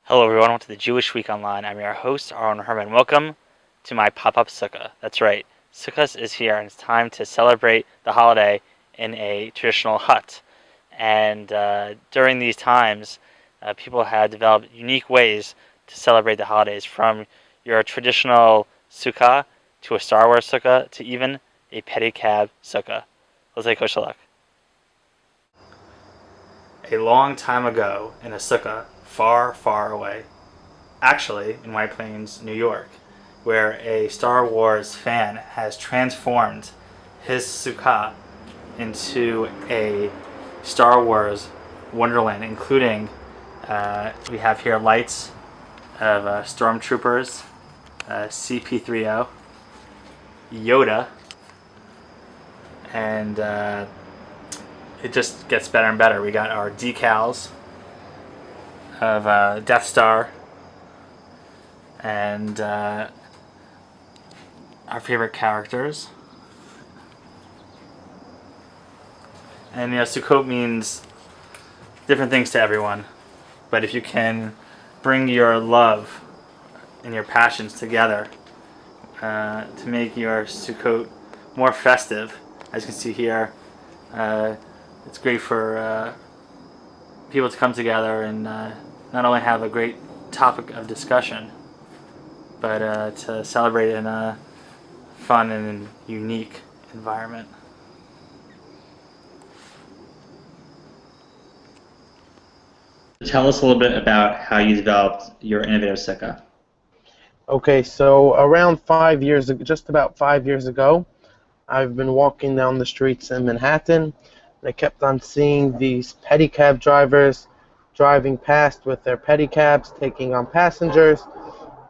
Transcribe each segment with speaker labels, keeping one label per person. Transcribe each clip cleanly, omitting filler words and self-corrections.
Speaker 1: Hello everyone, welcome to the Jewish Week Online. I'm your host, Aaron Herman. Welcome to my pop-up sukkah. That's right, Sukkahs is here and it's time to celebrate the holiday in a traditional hut. And during these times, people have developed unique ways to celebrate the holidays, from your traditional sukkah to a Star Wars sukkah to even a pedicab sukkah. Let's take a closer look. A long time ago in a sukkah far, far away, actually in White Plains, New York, where a Star Wars fan has transformed his sukkah into a Star Wars wonderland, including we have here lights of stormtroopers, CP3O, Yoda, and it just gets better and better. We got our decals of Death Star and our favorite characters. And Sukkot means different things to everyone, but if you can bring your love and your passions together to make your Sukkot more festive, as you can see here, it's great for people to come together and not only have a great topic of discussion, but to celebrate in a fun and unique environment. Tell us a little bit about how you developed your innovative sukkah.
Speaker 2: Okay, so around 5 years ago, just about 5 years ago, I've been walking down the streets in Manhattan, and I kept on seeing these pedicab drivers driving past with their pedicabs, taking on passengers,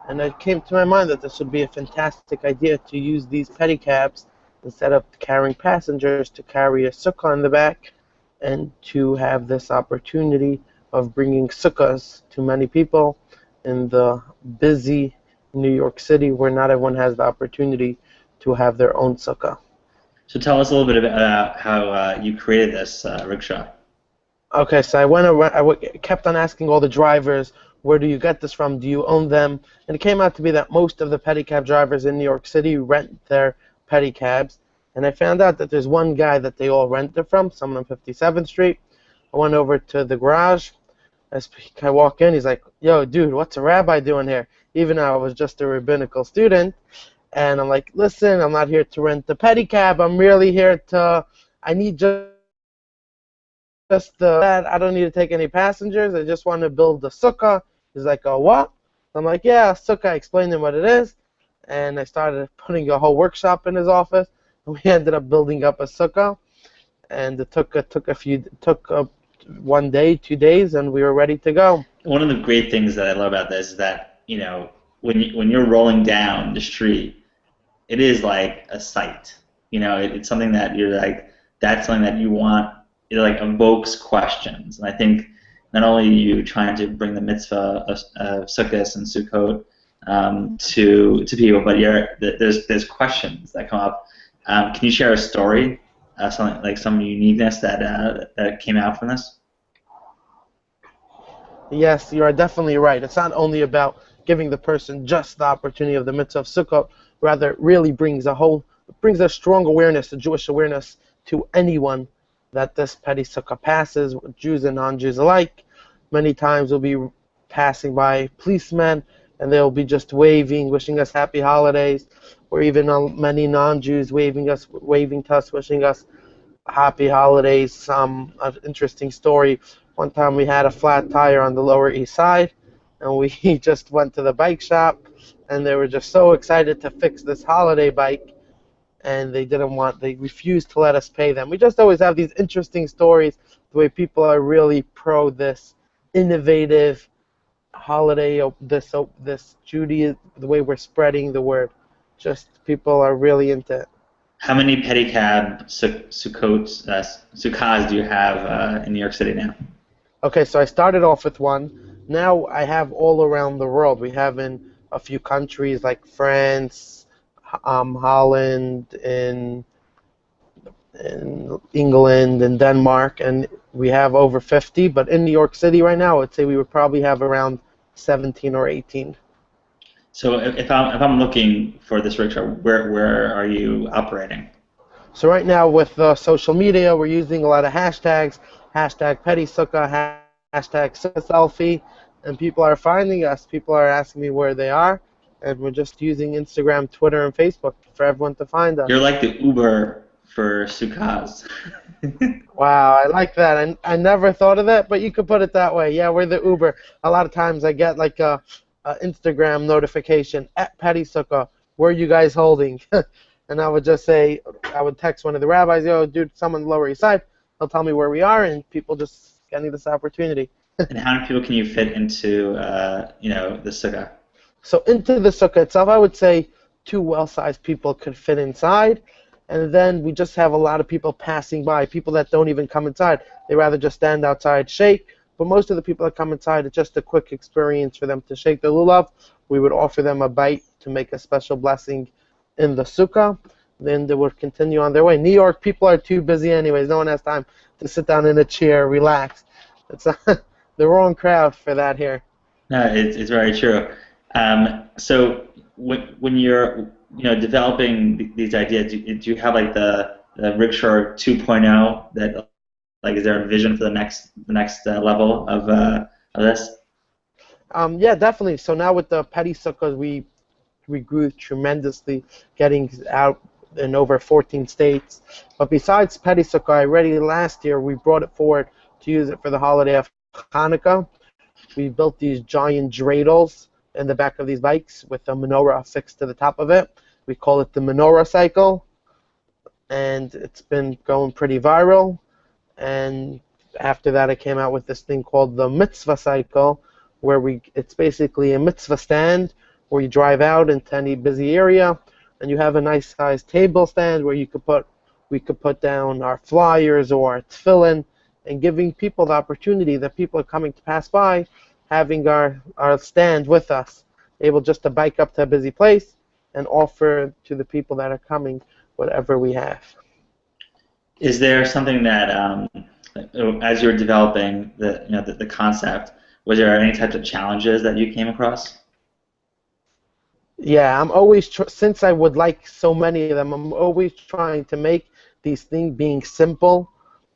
Speaker 2: and it came to my mind that this would be a fantastic idea to use these pedicabs instead of carrying passengers, to carry a sukkah in the back and to have this opportunity of bringing sukkahs to many people in the busy New York City where not everyone has the opportunity to have their own sukkah.
Speaker 1: So tell us a little bit about how you created this rickshaw.
Speaker 2: Okay, so I went around, kept on asking all the drivers, where do you get this from? Do you own them? And it came out to be that most of the pedicab drivers in New York City rent their pedicabs. And I found out that there's one guy that they all rent it from, someone on 57th Street. I went over to the garage. As I walk in, he's like, "Yo, dude, what's a rabbi doing here?" Even though I was just a rabbinical student. And I'm like, "Listen, I'm not here to rent the pedicab. I'm really here to, I need just that. I don't need to take any passengers. I just want to build a sukkah." He's like, "Oh, what?" I'm like, "Yeah, sukkah." I explained him what it is, and I started putting a whole workshop in his office. And we ended up building up a sukkah, and it took 1 day, 2 days, and we were ready to go.
Speaker 1: One of the great things that I love about this is that when you're rolling down the street, it is like a sight. It's something that you're like, that's something that you want. It like evokes questions, and I think not only are you trying to bring the mitzvah of Sukkot and Sukkot to people, but there's questions that come up. Can you share a story, something like some uniqueness that came out from this?
Speaker 2: Yes, you are definitely right. It's not only about giving the person just the opportunity of the mitzvah of Sukkot, rather it really brings a strong awareness, a Jewish awareness to anyone that this pedi-sukkah passes, Jews and non-Jews alike. Many times we'll be passing by policemen, and they'll be just waving, wishing us happy holidays, or even many non-Jews waving to us, wishing us happy holidays. Some interesting story. One time we had a flat tire on the Lower East Side, and we just went to the bike shop, and they were just so excited to fix this holiday bike, and they refused to let us pay them. We just always have these interesting stories, the way people are really pro this innovative holiday, this Judaism, the way we're spreading the word. Just people are really into it.
Speaker 1: How many pedicab sukkahs do you have in New York City now?
Speaker 2: Okay, so I started off with one. Now I have all around the world. We have in a few countries like France, Holland, in England, and Denmark, and we have over 50. But in New York City right now, I'd say we would probably have around 17 or 18.
Speaker 3: So if I'm looking for this rickshaw, where are you operating?
Speaker 2: So right now with social media, we're using a lot of hashtags, hashtag pedi-sukkah, hashtag sukkah selfie, and people are finding us. People are asking me where they are, and we're just using Instagram, Twitter, and Facebook for everyone to find us.
Speaker 3: You're like the Uber for Sukkahs.
Speaker 2: Wow, I like that. I never thought of that, but you could put it that way. Yeah, we're the Uber. A lot of times I get like a Instagram notification at pedi-sukkah, where are you guys holding? And I would just say, I would text one of the rabbis, yo, dude, someone Lower East Side. They'll tell me where we are, and people just getting this opportunity.
Speaker 3: And how many people can you fit into, the sukkah?
Speaker 2: So into the sukkah itself, I would say 2 well-sized people could fit inside, and then we just have a lot of people passing by, people that don't even come inside. They rather just stand outside, shake. But most of the people that come inside, it's just a quick experience for them to shake the lulav. We would offer them a bite to make a special blessing in the sukkah. Then they would continue on their way. New York people are too busy anyways. No one has time to sit down in a chair, relax. It's the wrong crowd for that here.
Speaker 3: No, it's very true. So when you're developing these ideas, do you have like the Rickshaw 2.0 that is there a vision for the next level of this?
Speaker 2: Yeah, definitely. So now with the pedi-sukkahs, we grew tremendously, getting out in over 14 states. But besides pedi-sukkah, already last year we brought it forward to use it for the holiday of Hanukkah. We built these giant dreidels in the back of these bikes with a menorah affixed to the top of it. We call it the menorah cycle, and it's been going pretty viral. And after that, I came out with this thing called the mitzvah cycle, where it's basically a mitzvah stand where you drive out into any busy area, and you have a nice sized table stand where we could put down our flyers or our tefillin, and giving people the opportunity that people are coming to pass by, having our stand with us, able just to bike up to a busy place and offer to the people that are coming whatever we have.
Speaker 3: Is there something that, as you were developing the concept, was there any types of challenges that you came across?
Speaker 2: Yeah, I'm always since I would like so many of them, I'm always trying to make these things being simple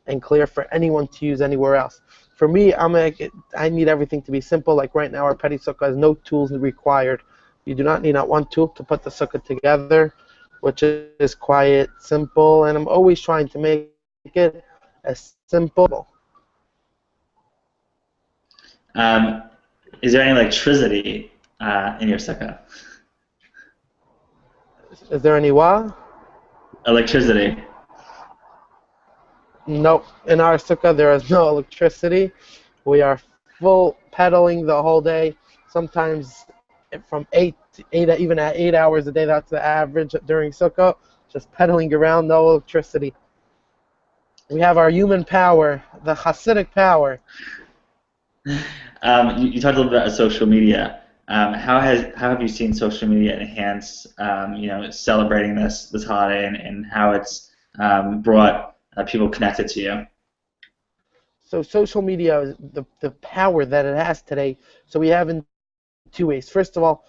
Speaker 2: and clear for anyone to use anywhere else. For me, I need everything to be simple. Like right now, our pedi-sukkah has no tools required. You do not need not one tool to put the sukkah together, which is quite simple, and I'm always trying to make it as simple.
Speaker 3: Is there any electricity in your sukkah?
Speaker 2: Is there any what?
Speaker 3: Electricity.
Speaker 2: Nope. In our sukkah, there is no electricity. We are full pedaling the whole day. Sometimes from 8 even at 8 hours a day. That's the average during sukkah. Just pedaling around, no electricity. We have our human power, the Hasidic power.
Speaker 3: You talked a little bit about social media. How have you seen social media enhance celebrating this holiday and how it's brought people connected to you?
Speaker 2: So social media, the power that it has today. So we have in 2 ways. First of all,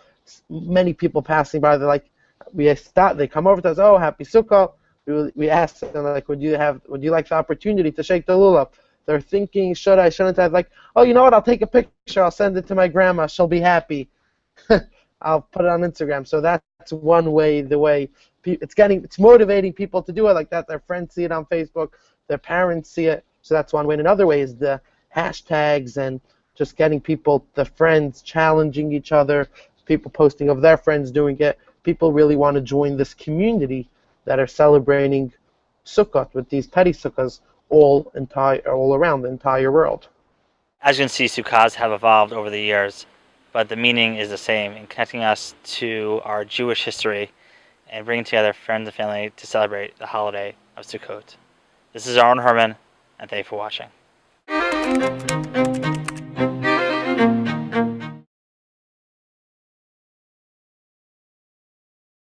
Speaker 2: many people passing by, they're like, they come over to us, oh, happy Sukkah. We ask them, like, would you like the opportunity to shake the lulav? They're thinking, should I, shouldn't I? Like, oh, you know what? I'll take a picture. I'll send it to my grandma. She'll be happy. I'll put it on Instagram. So that's one way. The way it's motivating people to do it like that. Their friends see it on Facebook. Their parents see it. So that's one way. And another way is the hashtags and just getting people, the friends, challenging each other. People posting of their friends doing it. People really want to join this community that are celebrating Sukkot with these pedi-sukkahs all around the entire world.
Speaker 1: As you can see, Sukkahs have evolved over the years, but the meaning is the same in connecting us to our Jewish history and bringing together friends and family to celebrate the holiday of Sukkot. This is Aaron Herman, and thank you for watching.